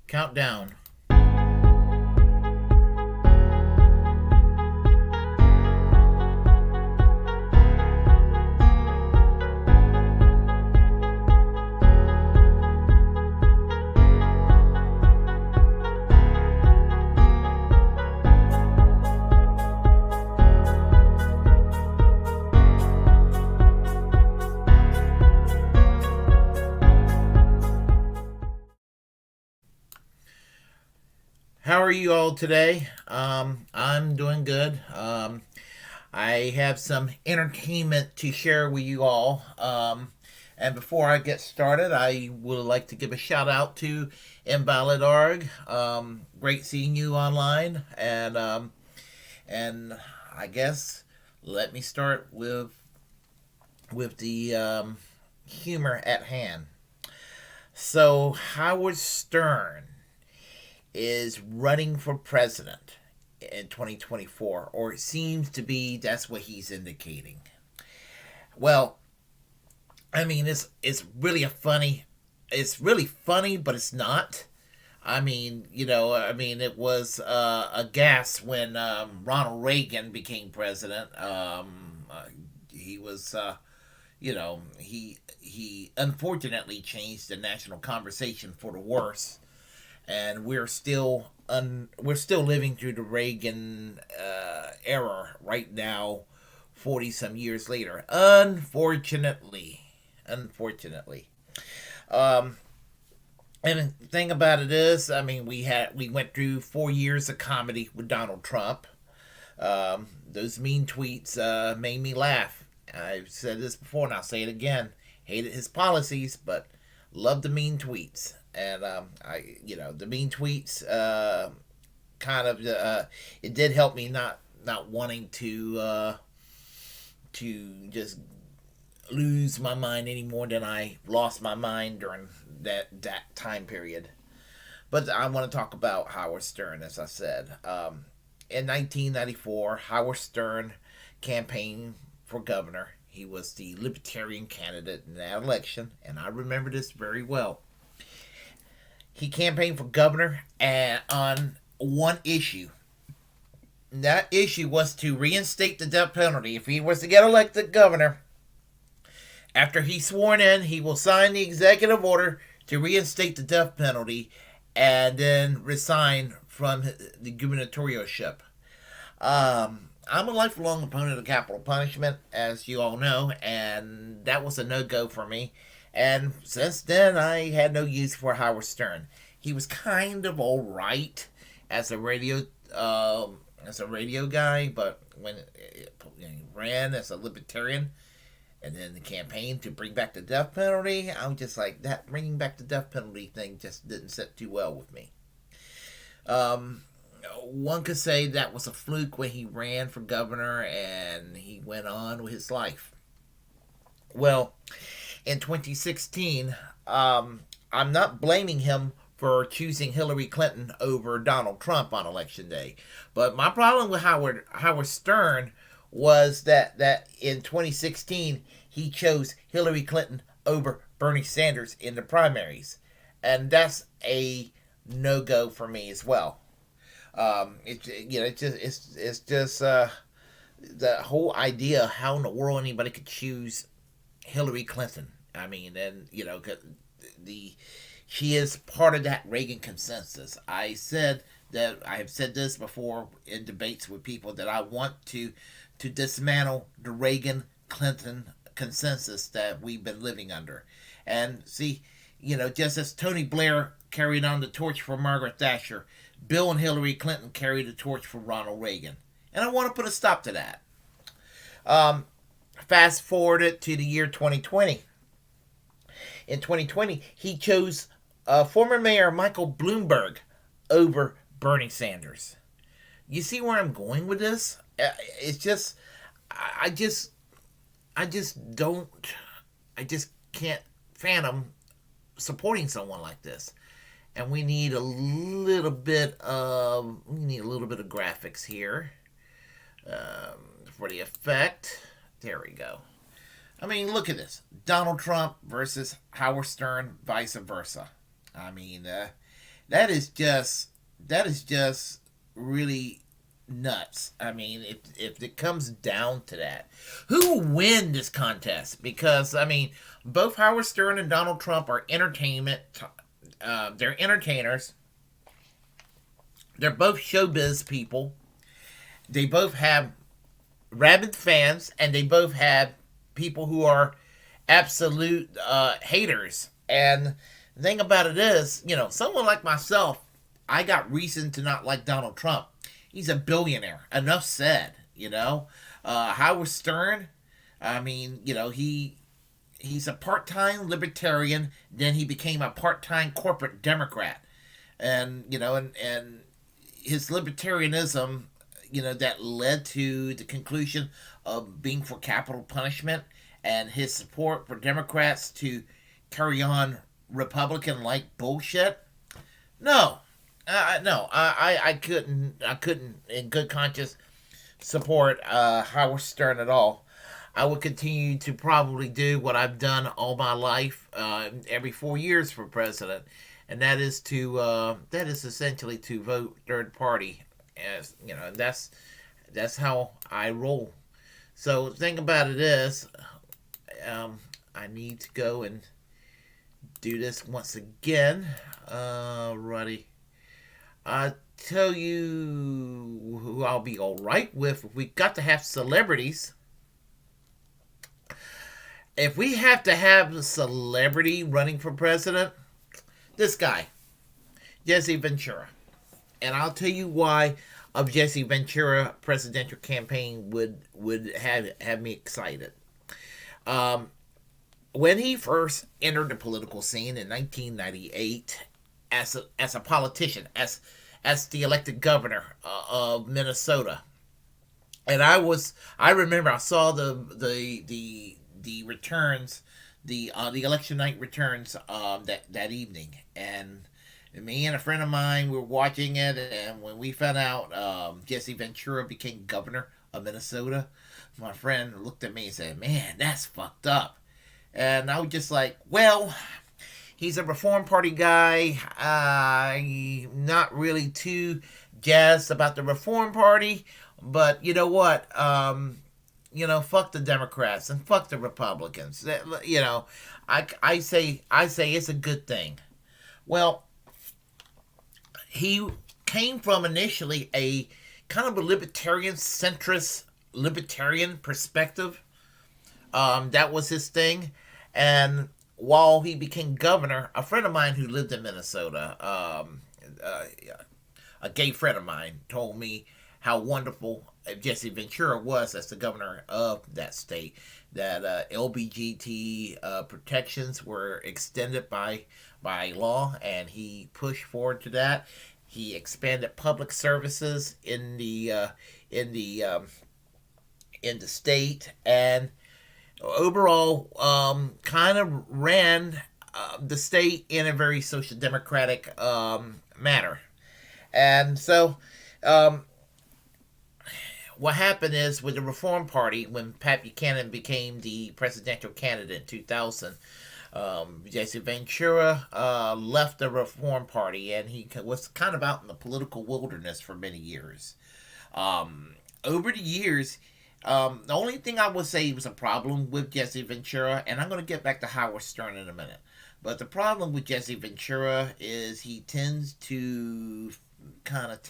Countdown. How are you all today? I'm doing good. I have some entertainment to share with you all. And before I get started, I would like to give a shout out to Invalid.org. Great seeing you online. And I guess let me start with the humor at hand. So Howard Stern is running for president in 2024, or it seems to be that's what he's indicating. Well, I mean, it's really a funny, it's really funny, but it's not. It was a gas when Ronald Reagan became president. He was, he unfortunately changed the national conversation for the worse, and we're still living through the Reagan era right now, 40 some years later. Unfortunately. Um, and the thing about it is, I mean, we went through 4 years of comedy with Donald Trump. Those mean tweets made me laugh. I've said this before, and I'll say it again. Hated his policies, but loved the mean tweets. And the mean tweets kind of it did help me not wanting to just lose my mind any more than I lost my mind during that time period. But I want to talk about Howard Stern, as I said. In 1994, Howard Stern campaigned for governor. He was the Libertarian candidate in that election, and I remember this very well. He campaigned for governor and on one issue. That issue was to reinstate the death penalty. If he was to get elected governor, after he's sworn in, he will sign the executive order to reinstate the death penalty and then resign from the gubernatorialship. I'm a lifelong opponent of capital punishment, as you all know, and that was a no-go for me. And since then, I had no use for Howard Stern. He was kind of all right as a radio guy, but when he ran as a libertarian, and then the campaign to bring back the death penalty, I'm just like, that bringing back the death penalty thing just didn't sit too well with me. Um, One could say that was a fluke when he ran for governor and he went on with his life. Well, in 2016, I'm not blaming him for choosing Hillary Clinton over Donald Trump on election day. But my problem with Howard Stern was that in 2016 he chose Hillary Clinton over Bernie Sanders in the primaries, and that's a no go for me as well. It's just the whole idea of how in the world anybody could choose Hillary Clinton. I mean, and the she is part of that Reagan consensus. I have said this before in debates with people that I want to dismantle the Reagan Clinton consensus that we've been living under. And see, just as Tony Blair carried on the torch for Margaret Thatcher, Bill and Hillary Clinton carried the torch for Ronald Reagan. And I want to put a stop to that. Um, Fast forward it to the year 2020. In 2020, he chose former Mayor Michael Bloomberg over Bernie Sanders. You see where I'm going with this? It's just, I just, I just don't, I just can't fathom supporting someone like this. And we need a little bit of graphics here for the effect. There we go. I mean, look at this. Donald Trump versus Howard Stern, vice versa. I mean, That is just really nuts. I mean, if it comes down to that, who will win this contest? Because I mean, both Howard Stern and Donald Trump are entertainment. They're entertainers. They're both showbiz people. They both have rabid fans, and they both have people who are absolute haters. And the thing about it is, someone like myself, I got reason to not like Donald Trump. He's a billionaire. Enough said. Howard Stern. I mean, he's a part-time libertarian. Then he became a part-time corporate Democrat, and his libertarianism, that led to the conclusion of being for capital punishment, and his support for Democrats to carry on Republican like bullshit. No, no, I couldn't in good conscience support Howard Stern at all. I would continue to probably do what I've done all my life, every 4 years for president, and that is essentially to vote third party, as and that's how I roll. So the thing about it is, I need to go and do this once again. Righty. I tell you who I'll be all right with. If we got to have celebrities, if we have to have a celebrity running for president, this guy, Jesse Ventura. And I'll tell you why of Jesse Ventura presidential campaign would have me excited. Um, when he first entered the political scene in 1998 as a politician, as the elected governor of Minnesota, and I remember I saw the returns, the election night returns, that evening, and me and a friend of mine were watching it, and when we found out Jesse Ventura became governor of Minnesota, my friend looked at me and said, "Man, that's fucked up." And I was just like, well, he's a Reform Party guy. I'm not really too jazzed about the Reform Party, but you know what? Fuck the Democrats and fuck the Republicans. I say it's a good thing. Well, he came from initially a kind of a libertarian centrist libertarian perspective. That was his thing. And while he became governor, a friend of mine who lived in Minnesota, uh, a gay friend of mine, told me how wonderful Jesse Ventura was as the governor of that state. That LBGT protections were extended by law, and he pushed forward to that. He expanded public services in the um, in the state, and overall, kind of ran the state in a very social democratic manner. And so, um, what happened is with the Reform Party, when Pat Buchanan became the presidential candidate in 2000, Jesse Ventura left the Reform Party, and he was kind of out in the political wilderness for many years. Over the years, the only thing I would say was a problem with Jesse Ventura, and I'm going to get back to Howard Stern in a minute. But the problem with Jesse Ventura is he tends to kind of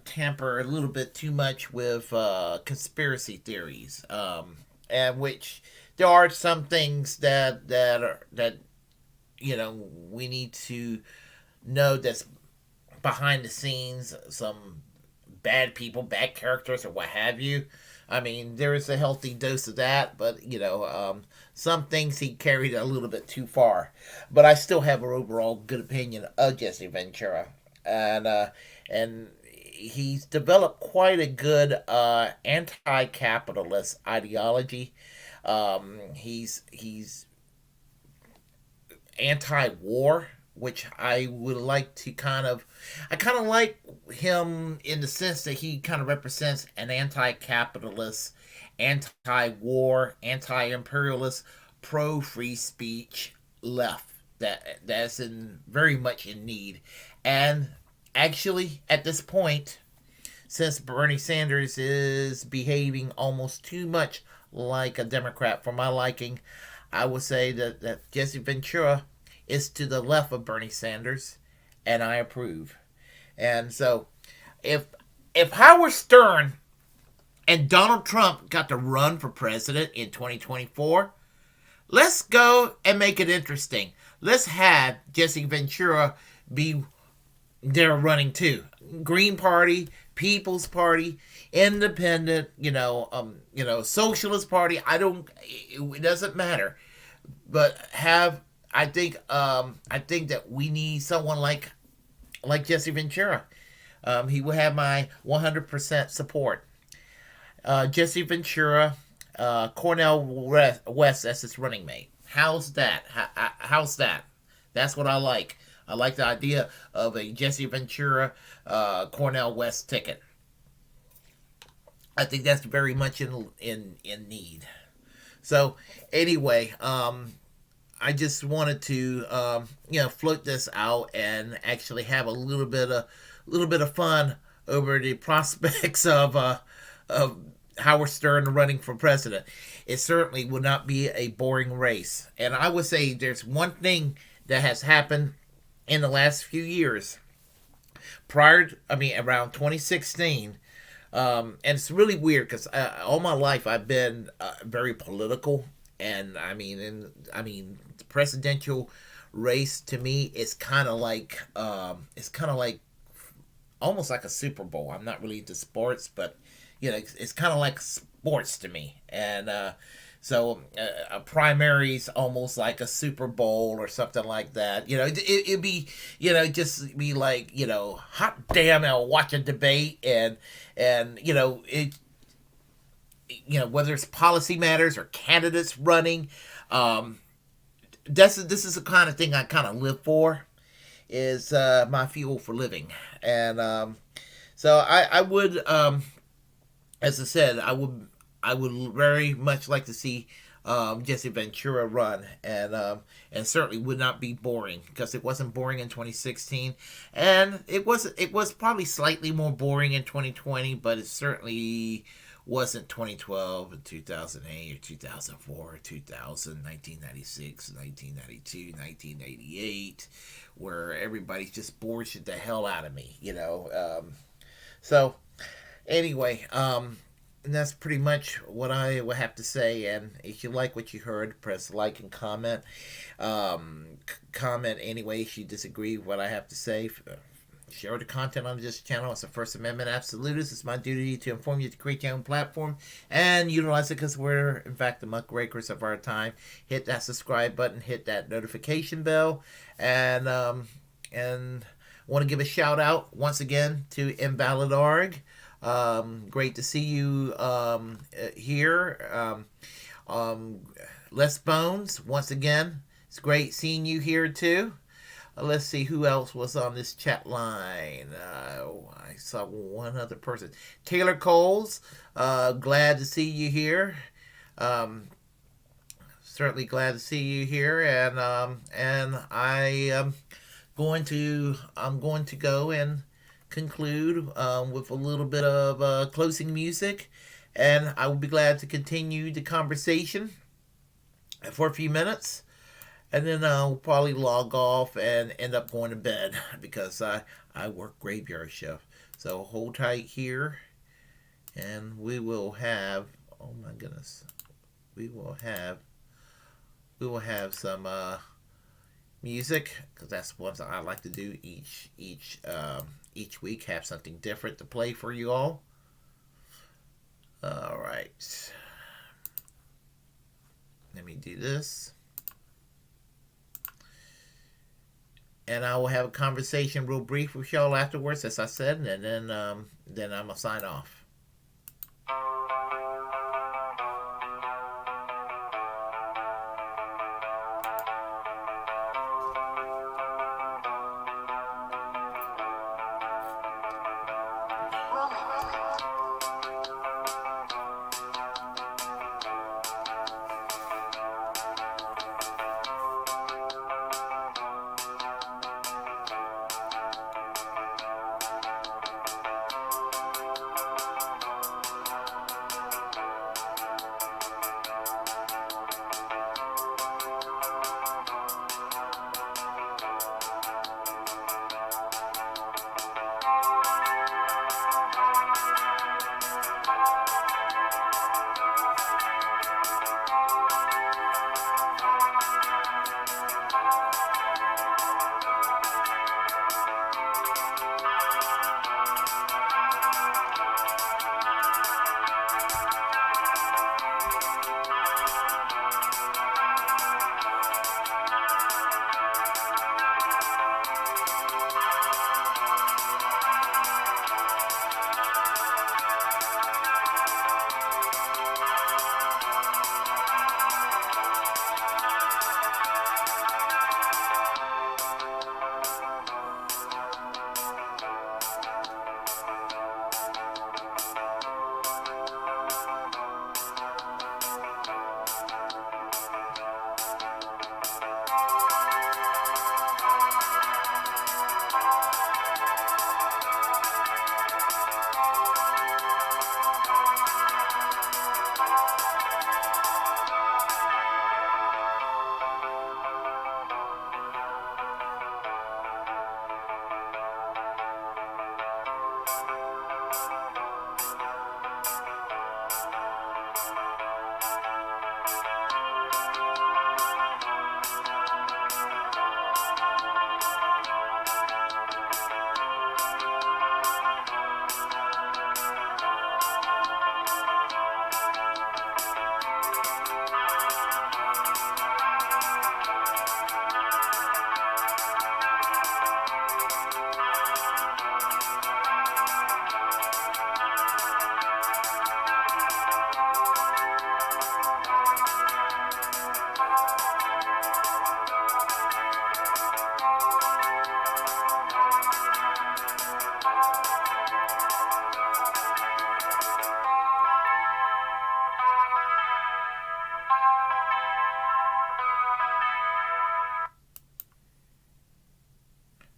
tamper a little bit too much with conspiracy theories, and which there are some things that we need to know that's behind the scenes, some bad people, bad characters, or what have you. I mean, there is a healthy dose of that, but some things he carried a little bit too far. But I still have an overall good opinion of Jesse Ventura, and he's developed quite a good anti-capitalist ideology. He's anti-war, which I kind of like him in the sense that he kind of represents an anti-capitalist, anti-war, anti-imperialist, pro-free speech left. that's in very much in need. And actually, at this point, since Bernie Sanders is behaving almost too much like a Democrat for my liking, I would say that Jesse Ventura is to the left of Bernie Sanders, and I approve. And so, if if Howard Stern and Donald Trump got to run for president in 2024, let's go and make it interesting. Let's have Jesse Ventura be there running too. Green Party, People's Party, Independent, Socialist Party. It doesn't matter. But I think that we need someone like Jesse Ventura. He will have my 100% support. Jesse Ventura, Cornel West as his running mate. How's that? How's that? That's what I like. I like the idea of a Jesse Ventura, Cornel West ticket. I think that's very much in need. So anyway, I just wanted to float this out and actually have a little bit of fun over the prospects of Howard Stern running for president. It certainly would not be a boring race. And I would say there's one thing that has happened in the last few years. Around 2016, and it's really weird because all my life I've been very political, and the presidential race to me is kind of like almost like a Super Bowl. I'm not really into sports, but it's kind of like sports to me, and a primary is almost like a Super Bowl or something like that. It'd be, just be like, hot damn, I'll watch a debate and whether it's policy matters or candidates running. This is the kind of thing I kind of live for, is my fuel for living. And so I would, as I said, I would very much like to see Jesse Ventura run, and certainly would not be boring, because it wasn't boring in 2016, and it was probably slightly more boring in 2020, but it certainly wasn't 2012 and 2008 or 2004 or 2000, 1996, 1992, 1988, where everybody's just bored the hell out of me, So anyway, and that's pretty much what I would have to say. And if you like what you heard, press like and comment. Comment anyway if you disagree with what I have to say. Share the content on this channel. It's a First Amendment absolutist. It's my duty to inform you to create your own platform and utilize it, because we're, in fact, the muckrakers of our time. Hit that subscribe button. Hit that notification bell. And want to give a shout out once again to Invalid.org. Great to see you here. Les Bones, once again, it's great seeing you here too. Let's see who else was on this chat line. I saw one other person. Taylor Coles, glad to see you here. Certainly glad to see you here, and I'm going to go and conclude with a little bit of closing music, and I will be glad to continue the conversation for a few minutes, and then I'll probably log off and end up going to bed, because I work graveyard shift. So hold tight here, and we will have, oh my goodness, we will have some music, because that's what I like to do each week. Have something different to play for you all. All right, let me do this, and I will have a conversation real brief with y'all afterwards, as I said, and then I'm gonna sign off.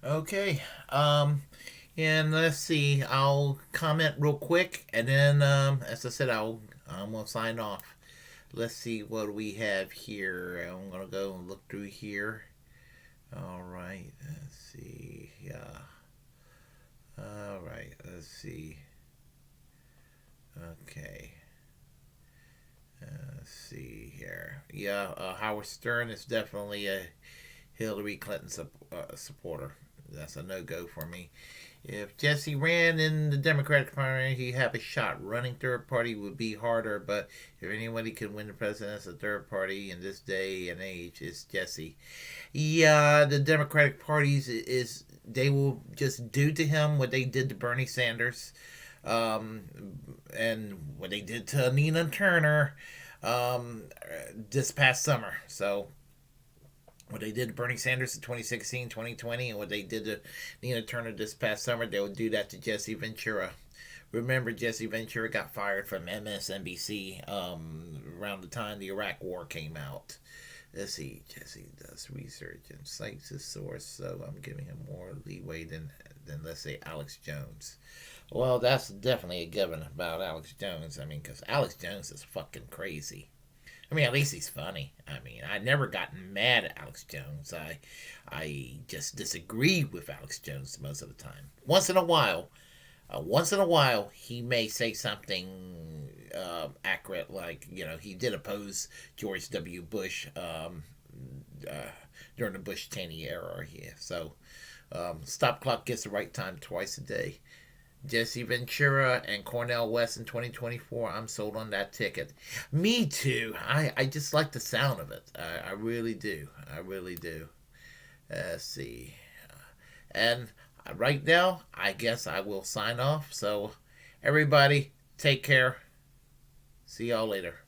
Okay. And let's see. I'll comment real quick, and then, as I said, I'm gonna sign off. Let's see what we have here. I'm gonna go and look through here. All right. Let's see. Yeah. All right. Let's see. Okay. Let's see here. Yeah. Howard Stern is definitely a Hillary Clinton supporter. That's a no go for me. If Jesse ran in the Democratic Party, he'd have a shot. Running third party would be harder, but if anybody can win the presidency as a third party in this day and age, it's Jesse. Yeah, the Democratic parties is they will just do to him what they did to Bernie Sanders, um, and what they did to Nina Turner um, this past summer. So what they did to Bernie Sanders in 2016, 2020, and what they did to Nina Turner this past summer, they would do that to Jesse Ventura. Remember, Jesse Ventura got fired from MSNBC around the time the Iraq War came out. Let's see, Jesse does research and cites his source, so I'm giving him more leeway than let's say Alex Jones. Well, that's definitely a given about Alex Jones. I mean, because Alex Jones is fucking crazy. I mean, at least he's funny. I mean, I never got mad at Alex Jones. I just disagree with Alex Jones most of the time. Once in a while, he may say something accurate, like he did oppose George W. Bush uh, during the Bush Cheney era. Yeah, so Stop Clock gets the right time twice a day. Jesse Ventura and Cornel West in 2024. I'm sold on that ticket. Me too. I just like the sound of it. I really do. I really do. Let's see. And right now, I guess I will sign off. So, everybody, take care. See y'all later.